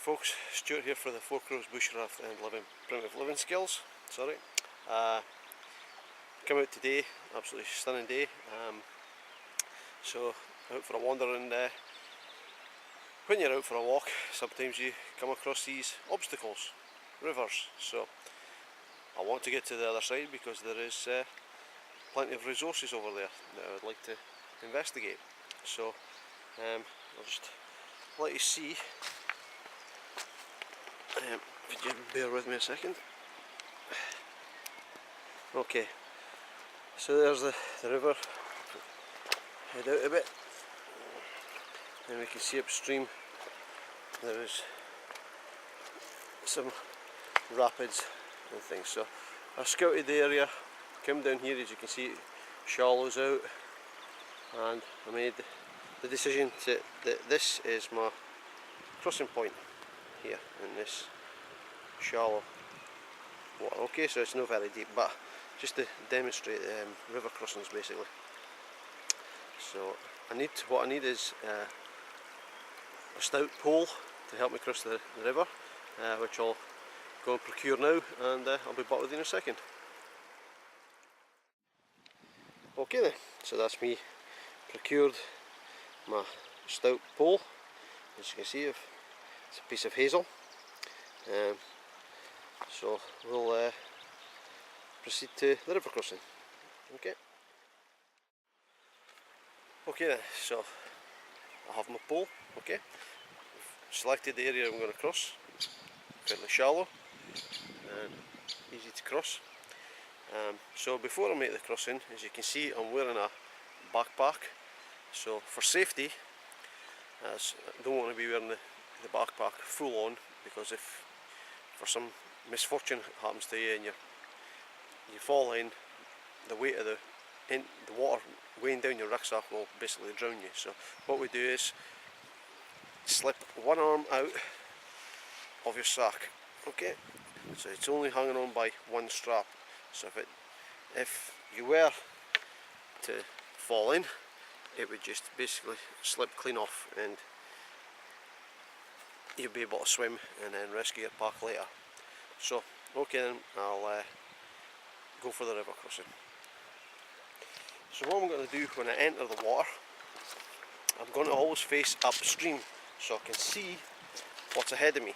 folks, Stuart here for the Four Crows Bushcraft and Primitive Living Skills. Come out today, absolutely stunning day. So out for a wander, and when you're out for a walk, sometimes you come across these obstacles, rivers. So I want to get to the other side because there is plenty of resources over there that I would like to investigate. So I'll just let you see. Could you bear with me a second? Okay, so there's the river. Head out a bit, and we can see upstream there is some rapids and things. So I scouted the area, come down here, as you can see, shallows out, and I made the decision that this is my crossing point here in this shallow water. Okay, so it's not very deep, but just to demonstrate river crossings basically. So what I need is a stout pole to help me cross the river, which I'll go and procure now, and I'll be back with you in a second. Okay then, so that's me procured my stout pole. As you can see, it's a piece of hazel. So we'll proceed to the river crossing. Okay then, so I have my pole. Okay, I've selected the area I'm going to cross. Fairly shallow and easy to cross. So before I make the crossing, as you can see, I'm wearing a backpack. So for safety, as I don't want to be wearing the backpack full on, because if for some misfortune happens to you and you fall in, the weight of the water weighing down your rucksack will basically drown you. So what we do is slip one arm out of your sack. Okay, so it's only hanging on by one strap. So if you were to fall in, it would just basically slip clean off, and you'll be able to swim and then rescue your pack later. So okay then, I'll go for the river crossing. So what I'm going to do when I enter the water, I'm going to always face upstream so I can see what's ahead of me.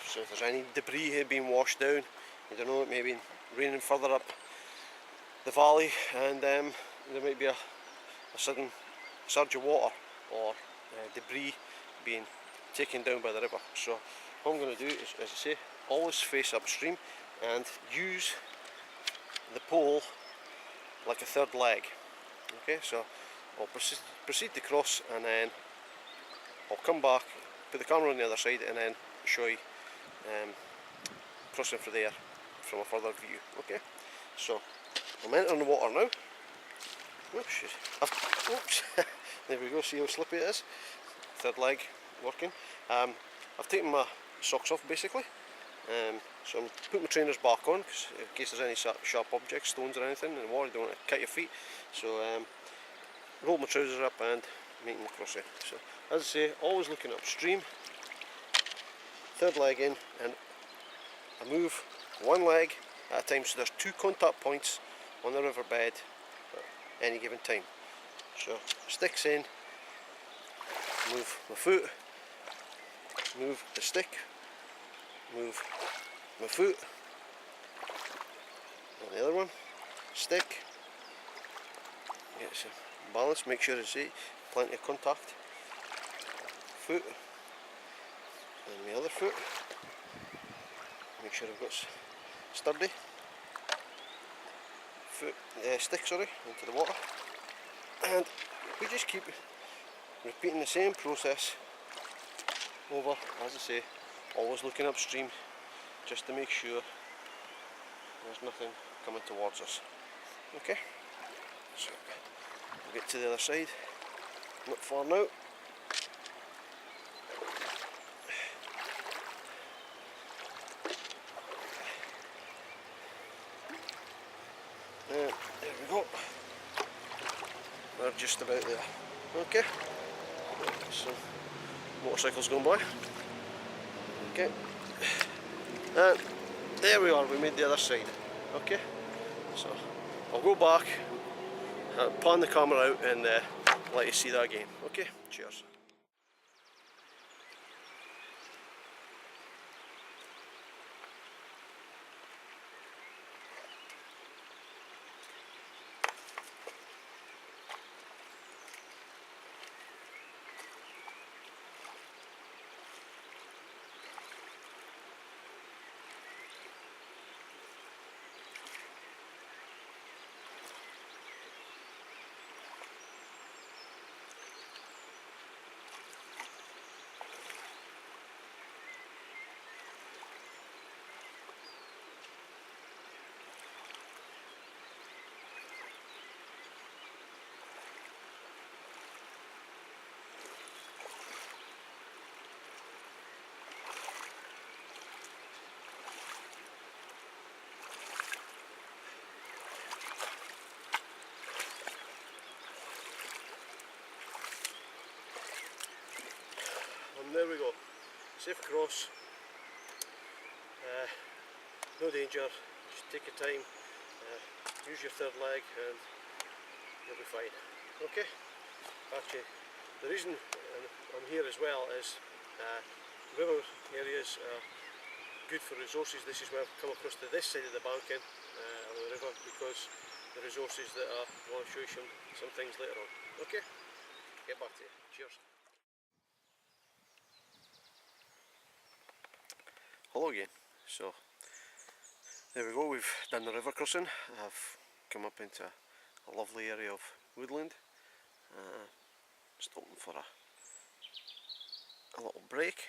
So if there's any debris being washed down, you don't know, it may be raining further up the valley, and there might be a sudden surge of water or debris being taken down by the river. So what I'm going to do is, as I say, always face upstream and use the pole like a third leg. Okay, so I'll proceed to cross, and then I'll come back, put the camera on the other side, and then show you crossing for there from a further view. Okay, so I'm entering the water now. Oops, oops. There we go, see how slippy it is. Third leg working. I've taken my socks off basically. So I'm putting my trainers back on, because in case there's any sharp objects, stones or anything in the water, you don't want to cut your feet. So roll my trousers up and making the crossing. So as I say, always looking upstream, third leg in, and I move one leg at a time, so there's two contact points on the riverbed at any given time. So sticks in, move my foot, move the stick, move my foot, and the other one, stick, get some balance, make sure it's plenty of contact, foot, and the other foot, make sure I've got sturdy, foot, stick into the water, and we just keep repeating the same process over, as I say, always looking upstream, just to make sure there's nothing coming towards us. Okay, so we'll get to the other side, not far now. There we go, we're just about there. Okay, so motorcycles going by. Okay, and there we are, we made the other side. Okay, so I'll go back, pan the camera out and let you see that again. Okay, cheers. And there we go, safe cross, no danger, just take your time, use your third leg and you'll be fine. Okay, actually the reason I'm here as well is river areas are good for resources. This is where I've come across to this side of the banking of the river because the resources that I want to show you some things later on. Okay, get back to you. Cheers. Hello again. So there we go, we've done the river crossing. I've come up into a lovely area of woodland. Stopping for a little break.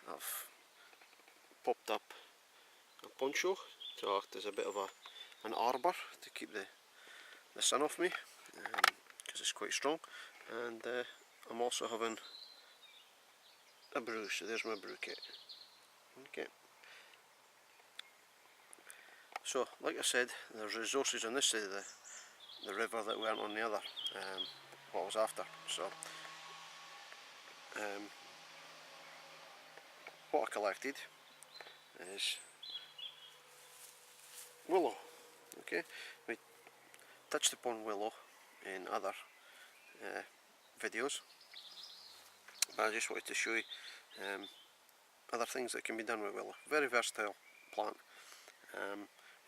I've popped up a poncho to act as a bit of an arbour to keep the sun off me, because it's quite strong, and I'm also having a brew, so there's my brew kit. Okay, so like I said, there's resources on this side of the river that weren't on the other, what I was after. So what I collected is willow. Okay, we touched upon willow in other videos, but I just wanted to show you other things that can be done with willow. Very versatile plant.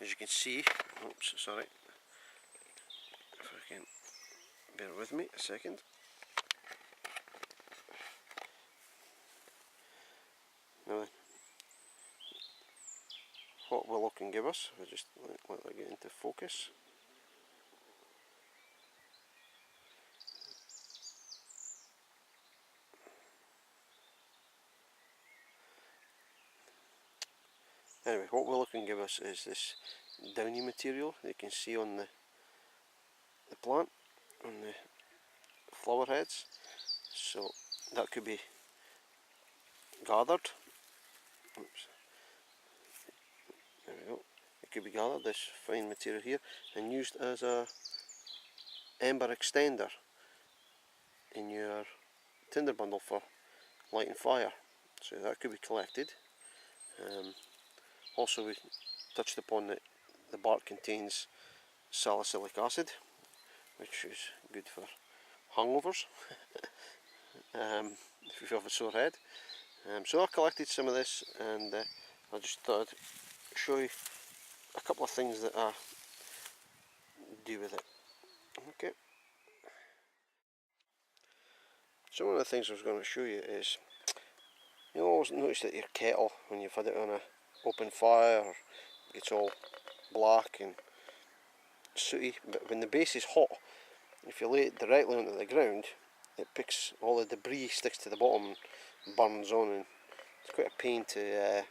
As you can see, oops, sorry, if I can bear with me a second. Now, what willow can give us, we'll just let that get into focus. Anyway, what willow can give us is this downy material that you can see on the plant, on the flower heads. So that could be gathered. Oops. There we go. It could be gathered, this fine material here, and used as a ember extender in your tinder bundle for lighting fire. So that could be collected. Also, we touched upon that the bark contains salicylic acid, which is good for hangovers, if you have a sore head. So I collected some of this, and I just thought I'd show you a couple of things that I do with it. Okay. So one of the things I was going to show you is, you always notice that your kettle, when you've had it on a open fire, it gets all black and sooty, but when the base is hot, if you lay it directly onto the ground, it picks all the debris, sticks to the bottom and burns on, and it's quite a pain to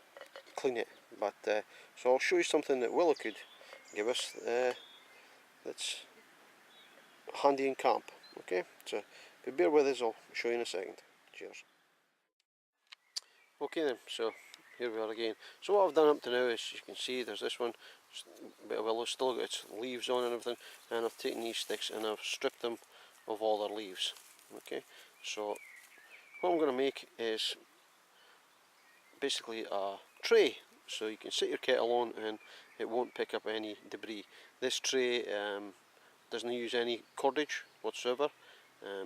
clean it. But so I'll show you something that willow could give us that's handy in camp. Okay, so if you bear with us, I'll show you in a second. Cheers. Okay then, so here we are again. So what I've done up to now is, you can see there's this one, a bit of willow, still got its leaves on and everything, and I've taken these sticks and I've stripped them of all their leaves. Okay, so what I'm going to make is basically a tray, so you can sit your kettle on and it won't pick up any debris. This tray doesn't use any cordage whatsoever.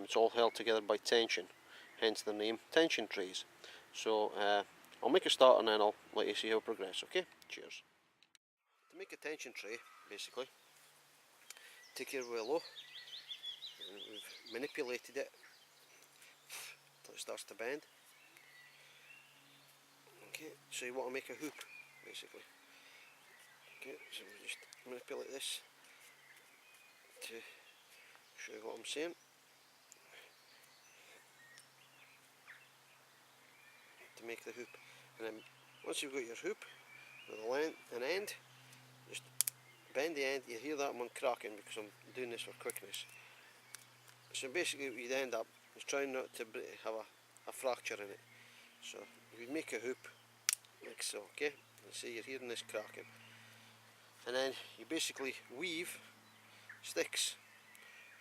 It's all held together by tension, hence the name tension trays. So I'll make a start and then I'll let you see how it progresses. Okay, cheers. To make a tension tray, basically, take your willow, and we've manipulated it until it starts to bend. Okay, so you want to make a hoop, basically. Okay, so we just manipulate this to show you what I'm saying. To make the hoop, and then once you've got your hoop with an end, just bend the end. You hear that one cracking because I'm doing this for quickness. So basically what you'd end up is trying not to have a fracture in it. So you make a hoop like so, okay? And see, you're hearing this cracking. And then you basically weave sticks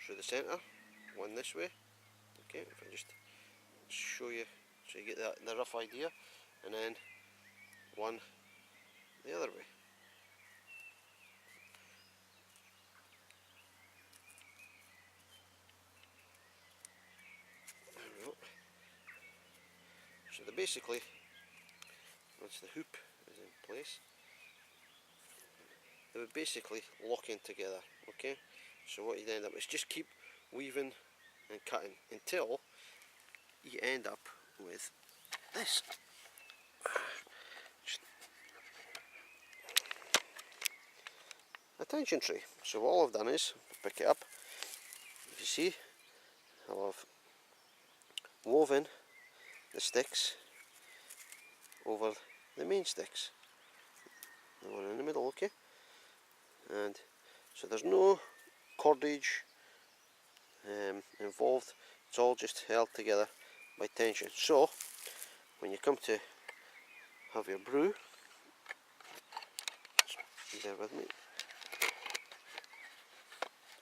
through the centre, one this way, okay, if I just show you so you get the rough idea, and then one the other way. There we go. So basically, once the hoop is in place, they would basically lock in together, okay? So what you'd end up is just keep weaving and cutting until you end up with this. A tension tray. So all I've done is pick it up. If you see, I've woven the sticks over the main sticks, the one in the middle, okay? And so there's no cordage involved, it's all just held together by tension. So when you come to have your brew, just bear with me,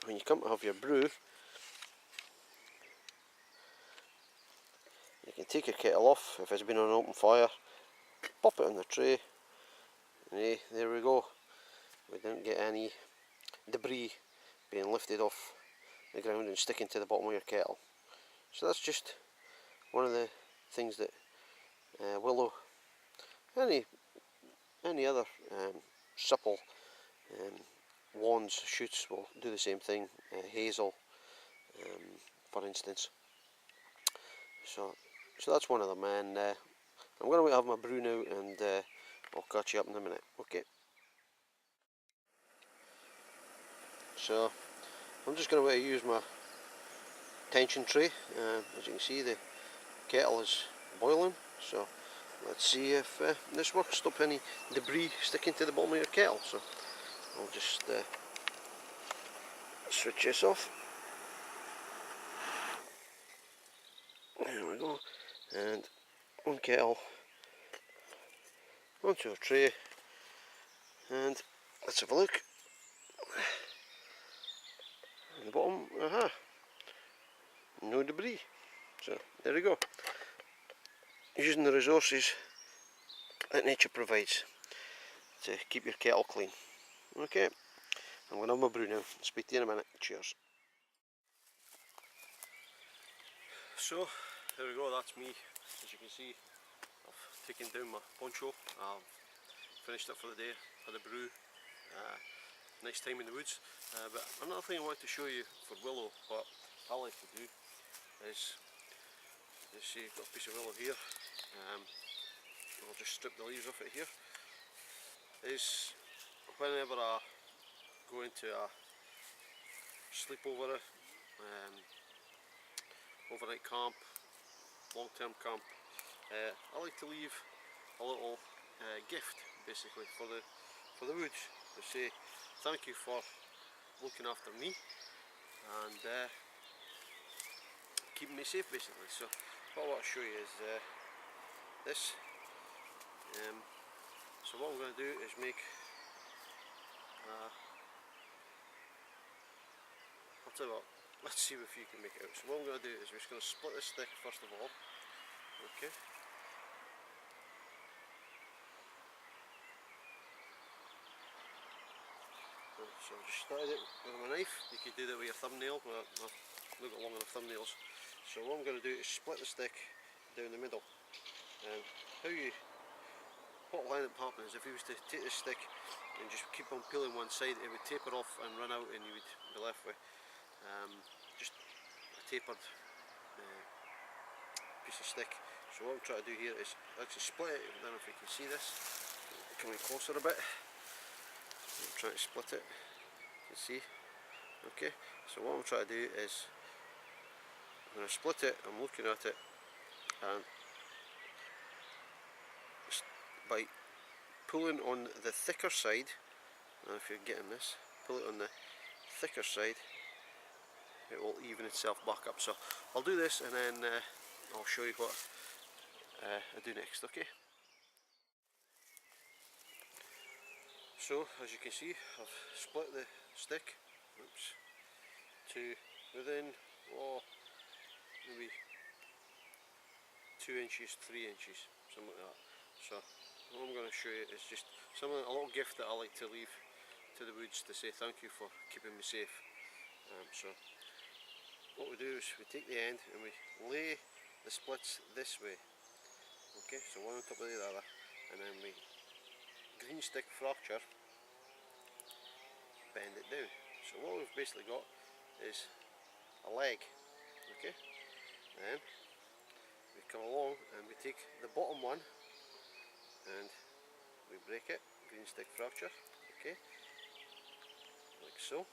when you come to have your brew, you can take your kettle off if it's been on an open fire, pop it on the tray, and there we go. We didn't get any debris being lifted off the ground and sticking to the bottom of your kettle. So that's just one of the things that willow, any other supple wands, shoots will do the same thing. Hazel, for instance. So that's one of them, and I'm going to have my brew now, and I'll catch you up in a minute. Okay. So I'm just going to use my tension tray. As you can see, the kettle is boiling. So let's see if this works. Stop any debris sticking to the bottom of your kettle. So I'll just switch this off. There we go. And one kettle onto a tray, and let's have a look. On the bottom, no debris. So there we go. Using the resources that nature provides to keep your kettle clean. Okay, I'm going to have my brew now. Speak to you in a minute. Cheers. So there we go, that's me. As you can see, I've taken down my poncho, I've finished it for the day, had a brew, nice time in the woods. But another thing I wanted to show you for willow, what I like to do is, you see, I've got a piece of willow here, I'll just strip the leaves off it here, is whenever I go into a sleepover, overnight camp, long-term camp, I like to leave a little gift basically for the woods to say thank you for looking after me and keeping me safe basically. So what I want to show you is this. So what I'm going to do is make I'll tell you what, let's see if you can make it out. So what I'm going to do is we're just going to split this stick first of all, Okay. So I just started it with my knife. You could do that with your thumbnail, but I've not got long enough thumbnails. So what I'm going to do is split the stick down the middle. And what will end up happening is if you was to take this stick and just keep on peeling one side, it would taper off and run out, and you would be left with just a tapered piece of stick. So what I'm trying to do here is actually split it. I don't know if you can see this. Coming closer a bit. I'm trying to split it. You can see. Okay. So what I'm trying to do is when I split it, I'm looking at it, and by pulling on the thicker side, I don't know if you're getting this, pull it on the thicker side, it will even itself back up. So I'll do this and then I'll show you what I do next, okay? So as you can see, I've split the stick to within maybe 2 inches, 3 inches, something like that. So what I'm going to show you is just a little gift that I like to leave to the woods to say thank you for keeping me safe. So what we do is we take the end and we lay the splits this way, okay, so one on top of the other, and then we green stick fracture, bend it down. So what we've basically got is a leg, okay. Then we come along and we take the bottom one and we break it, green stick fracture, okay, like so.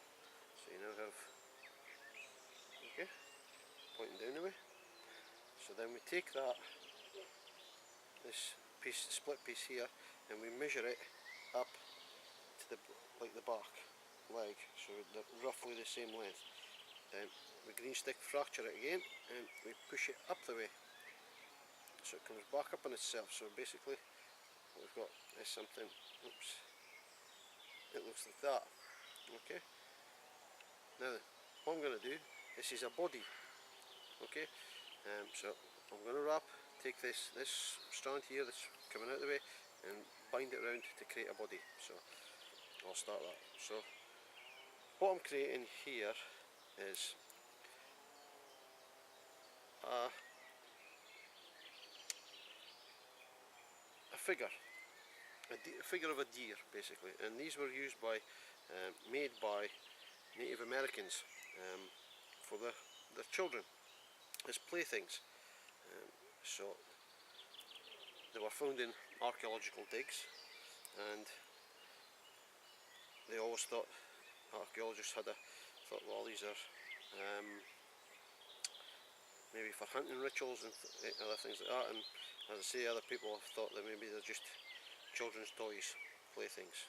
So you now have, okay, pointing down the way. So then we take this piece, split piece here, and we measure it up to the back leg, so they're roughly the same length. Then we green stick fracture it again, and we push it up the way, so it comes back up on itself. So basically, what we've got is something. Oops, it looks like that. Okay. Now, what I'm going to do, this is a body. Okay. So I'm going to take this strand here that's coming out of the way, and bind it round to create a body. So I'll start that. So what I'm creating here is a figure, a figure of a deer basically, and these were used by, made by Native Americans for their children as playthings. So they were found in archaeological digs, and they always thought, archaeologists thought, well, these are maybe for hunting rituals and other things like that, and as I say, other people have thought that maybe they're just children's toys, playthings,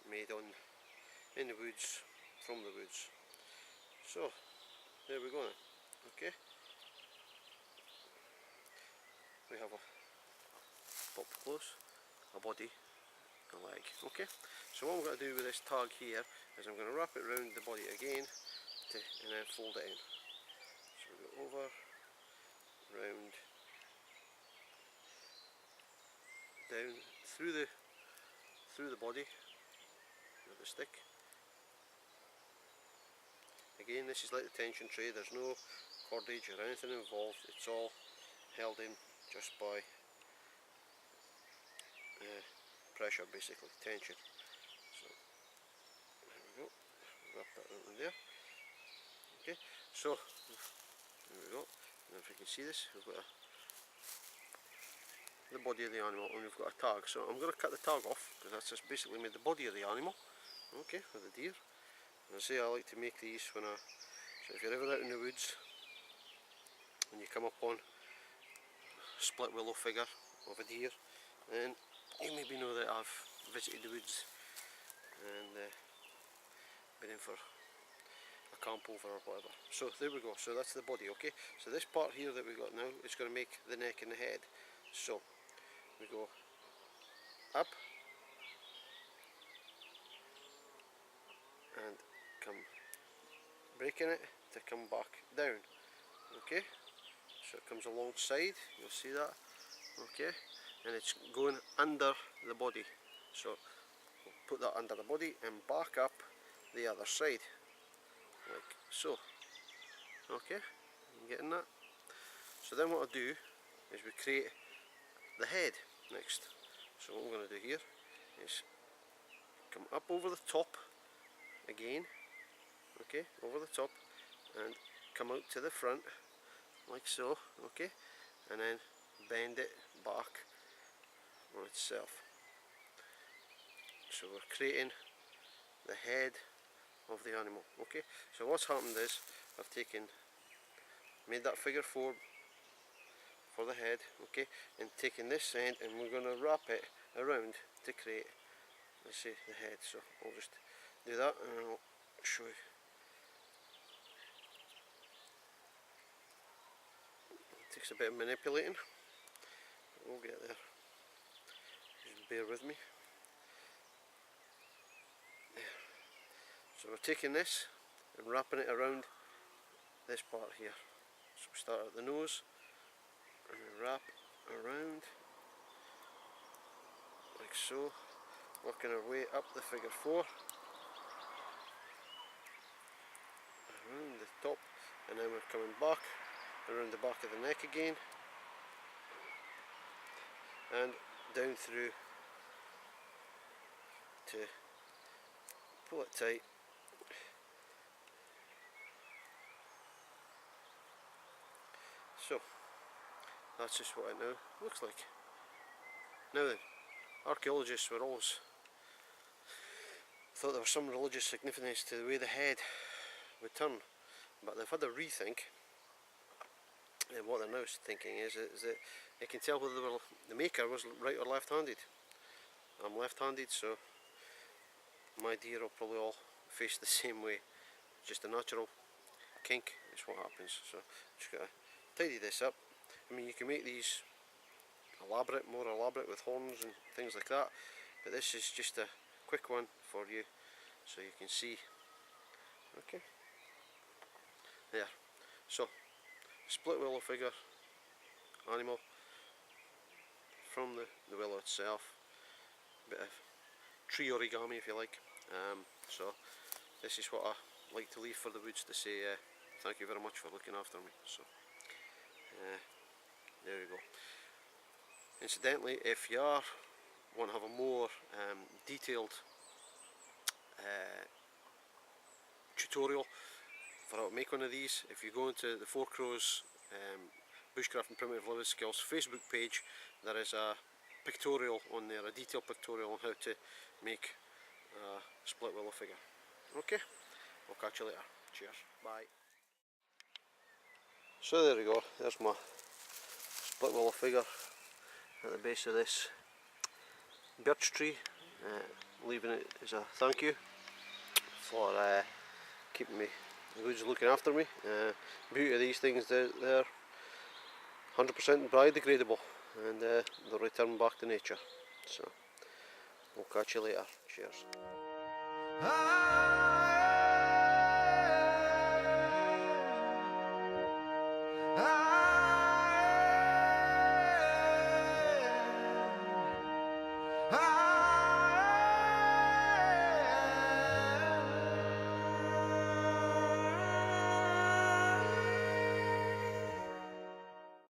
made in the woods, from the woods. So there we go then. Okay, we have a up close, a body, a leg. Okay, so what I'm going to do with this tag here is I'm going to wrap it around the body again and then fold it in. So we go over, round, down, through the body with the stick. Again, this is like the tension tray, there's no cordage or anything involved, it's all held in just by pressure, basically, tension. So there we go, wrap that around there. Okay, so there we go, and if you can see this, we've got the body of the animal, and we've got a tag. So I'm going to cut the tag off, because that's just basically made the body of the animal, okay, with the deer. And I say I like to make these when so if you're ever out in the woods and you come upon a split willow figure of a deer, then you maybe know that I've visited the woods and been in for a camp over or whatever. So there we go, so that's the body, okay. So this part here that we've got now is going to make the neck and the head. So we go up and come breaking it to come back down, okay. so it comes alongside, you'll see that, okay, and it's going under the body, so we'll put that under the body and back up the other side, like so, okay, you getting that? So then what I'll do is we create the head next. So what we're going to do here is come up over the top again, okay, over the top, and come out to the front like so, okay, and then bend it back on itself. So we're creating the head of the animal, okay. So what's happened is I've made that figure 4 for the head, okay, and taking this end and we're going to wrap it around to create, let's say, the head. So I'll just do that and I'll show you. It takes a bit of manipulating, but we'll get there, just bear with me. So we're taking this and wrapping it around this part here. So we start at the nose and we wrap around like so, working our way up the figure 4 around the top, and then we're coming back around the back of the neck again and down through to pull it tight. So that's just what it now looks like. Now then, archaeologists were always thought there was some religious significance to the way the head would turn, but they've had a rethink, and what they're now thinking is that they can tell whether the maker was right or left-handed. I'm left-handed, so my deer will probably all face the same way. Just a natural kink is what happens. So just gotta tidy this up. I mean, you can make these elaborate, more elaborate, with horns and things like that, but this is just a quick one for you so you can see. Okay, there. So split willow figure animal from the willow itself, a bit of tree origami if you like. So this is what I like to leave for the woods, to say thank you very much for looking after me. So there you go. Incidentally, if you want to have a more detailed tutorial for how to make one of these, if you go into the Four Crows Bushcraft and Primitive Living Skills Facebook page, there is a pictorial on there, a detailed pictorial on how to make a split willow figure. Okay, I'll catch you later. Cheers, bye. So there we go, there's my split willow figure at the base of this birch tree, leaving it as a thank you for keeping me in the woods, looking after me. Beauty of these things, they're 100% biodegradable, and they'll return back to nature. So we'll catch you later. Cheers.